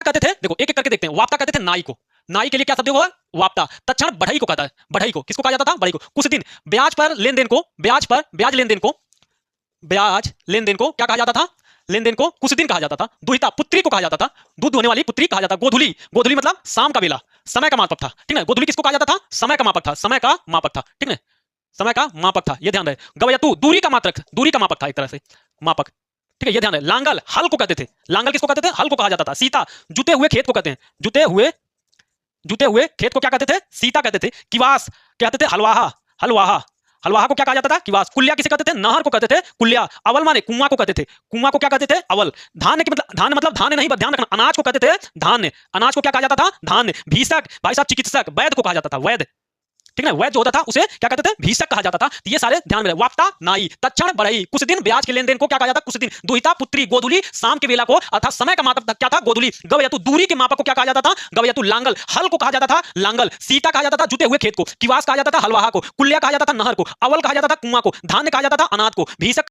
कहते थे, देखो एक एक करके देखते हैं। वाप्ता कहते थे नाई को, नाई के लिए क्या शब्द होगा? वाप्ता। तत्क्षण बढ़ई को कहता है, बढ़ई को किसको कहा जाता था? बढ़ई को। कुछ दिन ब्याज पर लेन देन को, ब्याज पर ब्याज लेन देन को, ब्याज लेन देन को क्या कहा जाता था? लेन देन को कुछ दिन कहा जाता था। दुहिता पुत्री को कहा जाता था, दूध होने वाली पुत्री कहा जाता। गोधुली, गोधुली मतलब शाम का बेला, समय का मापक था, ठीक है। गोधुली किसको कहा जाता था? समय का मापक था, समय का मापक था, ठीक है, समय का मापक था, ये ध्यान रहे। गवयतु दूरी का मात्रक, दूरी का मापक था, एक तरह से मापक, ठीक है, ये ध्यान रहे। लांगल हल को कहते थे, लांगल किसको कहते थे? हल को कहा जाता था। सीता जुते हुए खेत को कहते हैं, जुते हुए खेत को क्या कहते थे? सीता कहते थे। किवास कहते थे हलवाहा, हलवाहा, हलवाहा को क्या कहा जाता था? किवास। कुल्या किसे कहते थे? नहर को कहते थे कुल्या। अवल माने कुआं को कहते थे, कुआं को क्या कहते थे? अवल। धान्य के मतलब, धान्य मतलब धान्य नहीं, बस ध्यान रखना, अनाज को कहते थे धान्य, अनाज को क्या कहा जाता था? धान्य। भीषक भाई साहब, चिकित्सक, वैद्य को कहा जाता था, वैद्य, ठीक है। वैद्य जो होता था उसे क्या कहते थे? भीषक कहा जाता था। तो ये सारे ध्यान में रहे। वाप्ता नाई, तत्क्षण बढ़ई, कुछ दिन ब्याज के लेन देन को क्या कहा जाता? कुछ दिन। दुहिता पुत्री, गोधुली शाम के बेला को, अर्थात समय का मापक क्या था? गोधुली। गवयतु दूरी के मापक को क्या कहा जाता था? गवयतु। लांगल हल को कहा जाता था लांगल। सीता कहा जाता था जुते हुए खेत को। किवास कहा जाता था हलवाहा को। कुल्या कहा जाता था नहर को। अवल कहा जाता था कुआं को। धान्य कहा जाता था अनाज को। भीषक